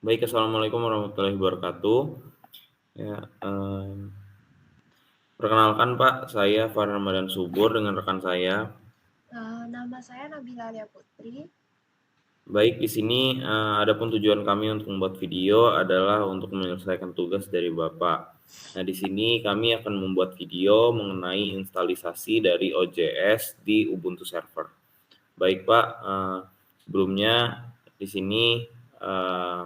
Baik, assalamualaikum warahmatullahi wabarakatuh. Ya, perkenalkan Pak, saya Farhan Ramadan Subur dengan rekan saya. Nama saya Nabila Alia Putri. Baik, di sini adapun tujuan kami untuk membuat video adalah untuk menyelesaikan tugas dari Bapak. Nah, di sini kami akan membuat video mengenai instalisasi dari OJS di Ubuntu Server. Baik Pak, sebelumnya di sini eh,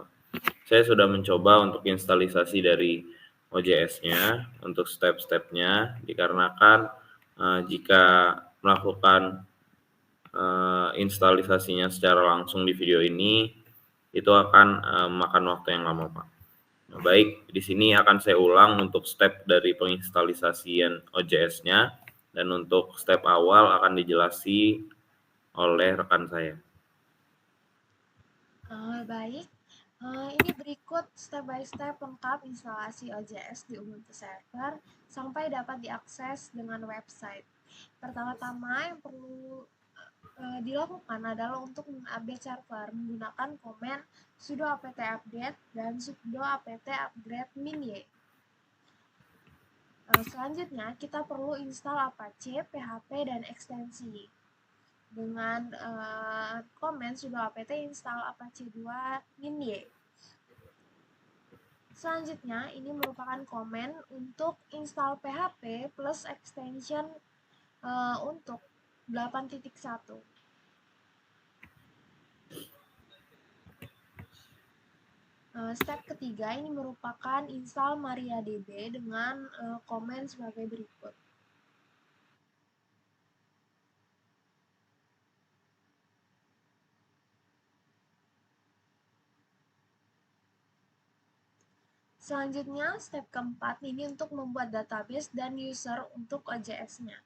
saya sudah mencoba untuk instalisasi dari OJS-nya untuk step-stepnya dikarenakan jika melakukan instalisasinya secara langsung di video ini itu akan memakan waktu yang lama, Pak. Nah, baik, di sini akan saya ulang untuk step dari penginstalasian OJS-nya dan untuk step awal akan dijelasi oleh rekan saya. Baik, ini berikut step by step lengkap instalasi OJS di Ubuntu Server sampai dapat diakses dengan website. Pertama-tama yang perlu dilakukan adalah untuk mengupdate server menggunakan komen sudo apt update dan sudo apt upgrade min y. Selanjutnya kita perlu install Apache, PHP, dan ekstensi. Dengan komen sudo apt install Apache 2 min y. Selanjutnya, ini merupakan komen untuk install PHP plus extension untuk 8.1. Step ketiga ini merupakan install MariaDB dengan komen sebagai berikut. Selanjutnya, step keempat ini untuk membuat database dan user untuk OJS-nya.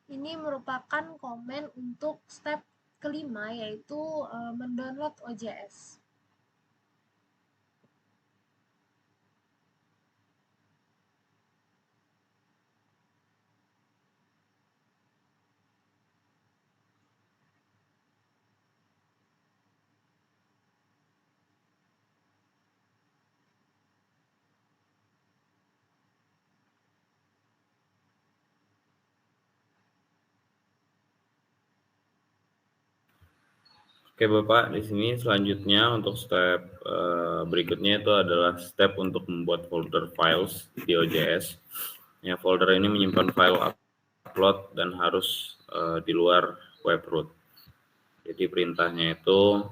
Ini merupakan komen untuk step kelima, yaitu mendownload OJS. Oke Bapak, di sini selanjutnya untuk step berikutnya itu adalah step untuk membuat folder files di OJS. Ya, folder ini menyimpan file upload dan harus di luar web root. Jadi perintahnya itu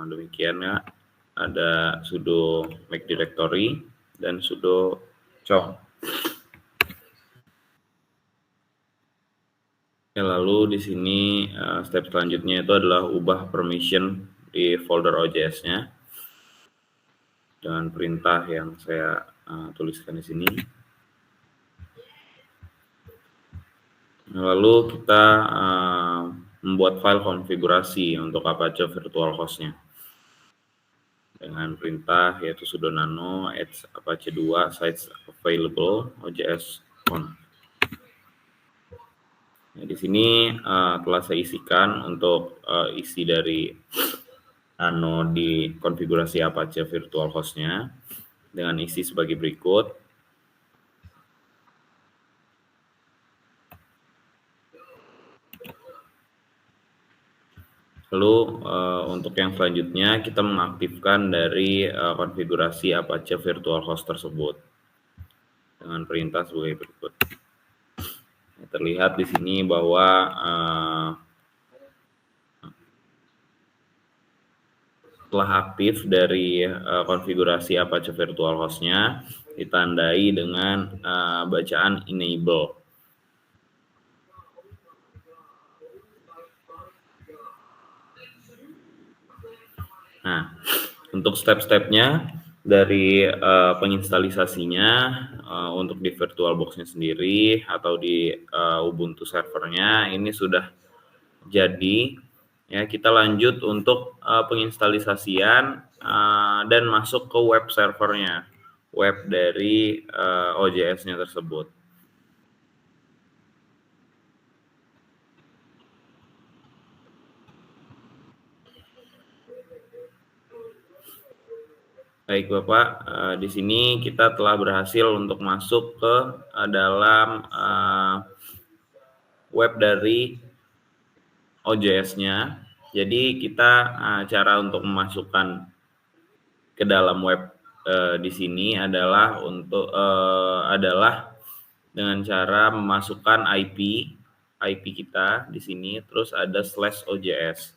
demikian ya, ada sudo make directory dan sudo chown. Ya, lalu di sini step selanjutnya itu adalah ubah permission di folder OJS-nya dengan perintah yang saya tuliskan di sini. Lalu kita membuat file konfigurasi untuk Apache Virtual Host-nya dengan perintah yaitu sudo nano add apache 2 sites available OJS on. Nah, di sini telah saya isikan untuk isi dari nano di konfigurasi Apache Virtual Host-nya dengan isi sebagai berikut. Lalu untuk yang selanjutnya kita mengaktifkan dari konfigurasi Apache Virtual Host tersebut dengan perintah sebagai berikut. Terlihat di sini bahwa telah aktif dari konfigurasi Apache Virtual Host-nya ditandai dengan bacaan enable. Nah, untuk step-stepnya dari penginstalisasinya untuk di VirtualBox-nya sendiri atau di Ubuntu servernya ini sudah jadi Ya, kita lanjut untuk penginstalisasian dan masuk ke web servernya, web dari OJS-nya tersebut. Baik Bapak, di sini kita telah berhasil untuk masuk ke dalam web dari OJS-nya. Jadi kita cara untuk memasukkan ke dalam web di sini adalah dengan cara memasukkan IP kita di sini, terus ada /OJS.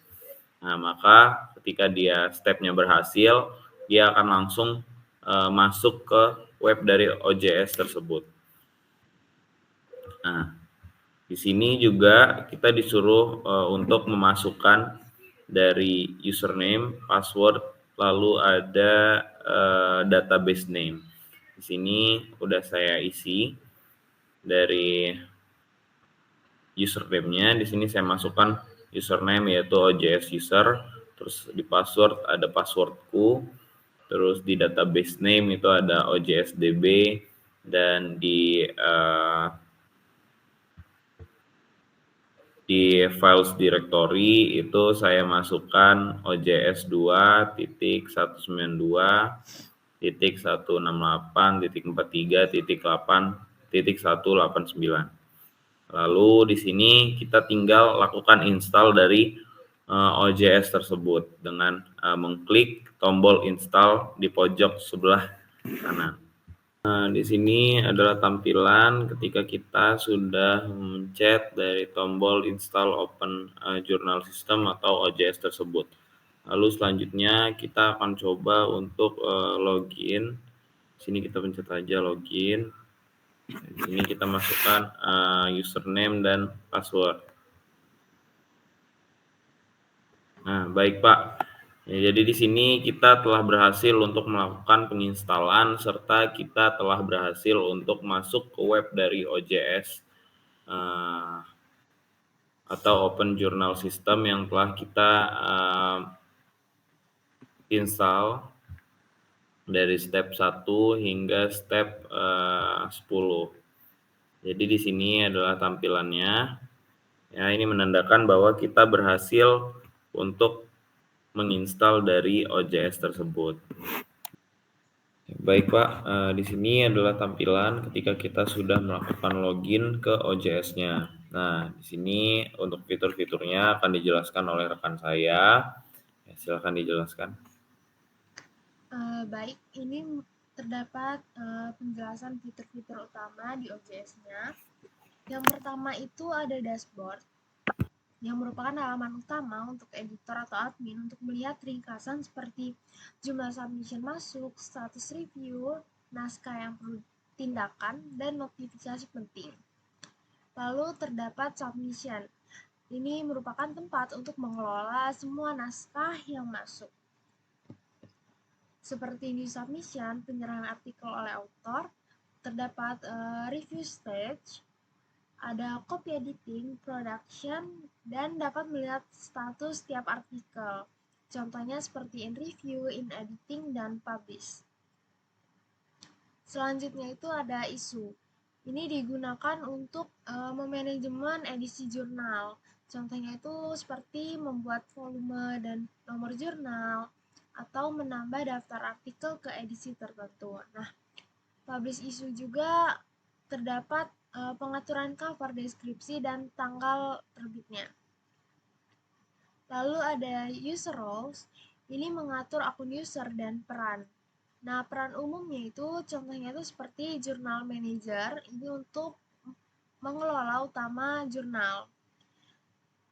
Nah, maka ketika dia stepnya berhasil, dia akan langsung masuk ke web dari OJS tersebut. Nah, di sini juga kita disuruh untuk memasukkan dari username, password, lalu ada database name. Di sini udah saya isi dari username-nya. Di sini saya masukkan username yaitu OJS user, terus di password ada passwordku, terus di database name itu ada OJSDB, dan di files directory itu saya masukkan OJS 2.192.168.43.8.189. Lalu di sini kita tinggal lakukan install dari OJS tersebut dengan mengklik tombol install di pojok sebelah kanan. Nah, di sini adalah tampilan ketika kita sudah mencet dari tombol install open journal system atau OJS tersebut. Lalu selanjutnya kita akan coba untuk login. Sini kita pencet aja login. Di sini kita masukkan username dan password. Nah, baik Pak. Ya, jadi di sini kita telah berhasil untuk melakukan penginstalan serta kita telah berhasil untuk masuk ke web dari OJS atau Open Journal System yang telah kita install dari step 1 hingga step 10. Jadi di sini adalah tampilannya. Ya, ini menandakan bahwa kita berhasil untuk menginstal dari OJS tersebut. Baik Pak, di sini adalah tampilan ketika kita sudah melakukan login ke OJS-nya. Nah, di sini untuk fitur-fiturnya akan dijelaskan oleh rekan saya. Ya, silakan dijelaskan. Baik, ini terdapat penjelasan fitur-fitur utama di OJS-nya. Yang pertama itu ada dashboard, yang merupakan halaman utama untuk editor atau admin untuk melihat ringkasan seperti jumlah submission masuk, status review, naskah yang perlu tindakan, dan notifikasi penting. Lalu terdapat submission. Ini merupakan tempat untuk mengelola semua naskah yang masuk. Seperti new submission, penyerahan artikel oleh author, terdapat review stage, ada copy editing, production, dan dapat melihat status setiap artikel. Contohnya seperti in review, in editing, dan publish. Selanjutnya itu ada isu. Ini digunakan untuk memanajemen edisi jurnal. Contohnya itu seperti membuat volume dan nomor jurnal, atau menambah daftar artikel ke edisi tertentu. Nah, publish issue juga terdapat pengaturan cover, deskripsi, dan tanggal terbitnya. Lalu ada user roles, ini mengatur akun user dan peran. Nah, peran umumnya itu contohnya itu seperti jurnal manager, ini untuk mengelola utama jurnal.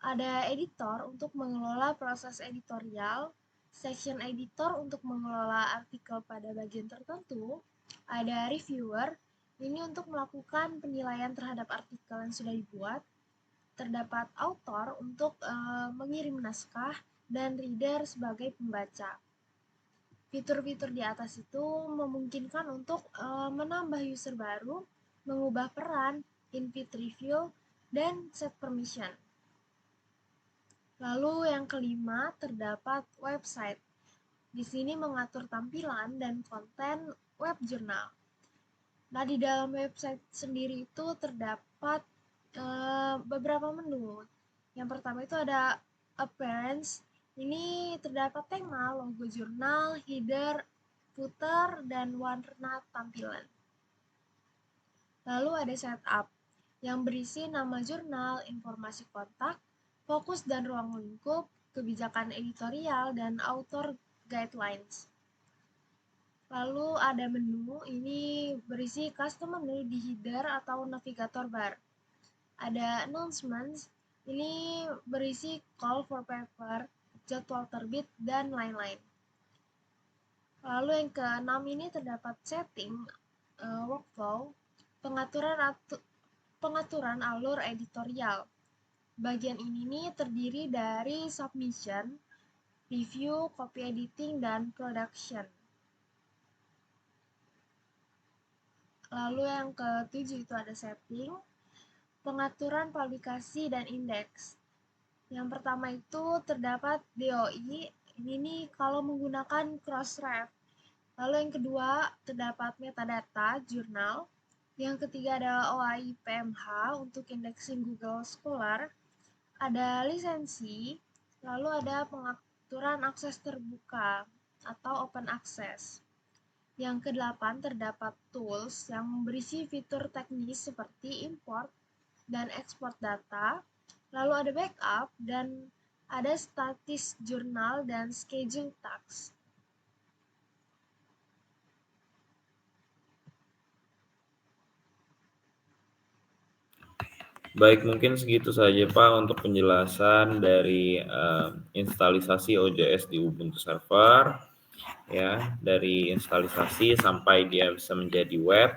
Ada editor untuk mengelola proses editorial, section editor untuk mengelola artikel pada bagian tertentu, ada reviewer, ini untuk melakukan penilaian terhadap artikel yang sudah dibuat, terdapat author untuk mengirim naskah, dan reader sebagai pembaca. Fitur-fitur di atas itu memungkinkan untuk menambah user baru, mengubah peran, invite review, dan set permission. Lalu yang kelima terdapat website. Di sini mengatur tampilan dan konten web jurnal. Nah, di dalam website sendiri itu terdapat beberapa menu. Yang pertama itu ada appearance. Ini terdapat tema, logo jurnal, header, footer, dan warna tampilan. Lalu ada setup yang berisi nama jurnal, informasi kontak, fokus dan ruang lingkup, kebijakan editorial, dan author guidelines. Lalu ada menu, ini berisi custom menu di header atau navigator bar. Ada announcements, ini berisi call for paper, jadwal terbit, dan lain-lain. Lalu yang keenam ini terdapat setting, workflow, pengaturan alur editorial. Bagian ini nih terdiri dari submission, review, copy editing, dan production. Lalu yang ketujuh itu ada setting, pengaturan publikasi dan indeks. Yang pertama itu terdapat DOI, ini nih kalau menggunakan Crossref. Lalu yang kedua terdapat metadata, jurnal. Yang ketiga ada OAI PMH untuk indexing Google Scholar. Ada lisensi, lalu ada pengaturan akses terbuka atau open access. Yang kedelapan terdapat tools yang berisi fitur teknis seperti import dan export data, lalu ada backup, dan ada status jurnal dan schedule task. Baik, mungkin segitu saja Pak untuk penjelasan dari instalisasi OJS di Ubuntu Server, ya, dari instalisasi sampai dia bisa menjadi web.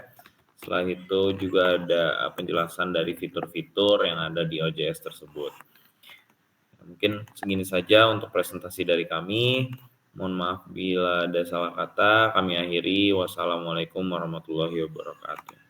Setelah itu juga ada penjelasan dari fitur-fitur yang ada di OJS tersebut. Mungkin segini saja untuk presentasi dari kami. Mohon maaf bila ada salah kata. Kami akhiri. Wassalamualaikum warahmatullahi wabarakatuh.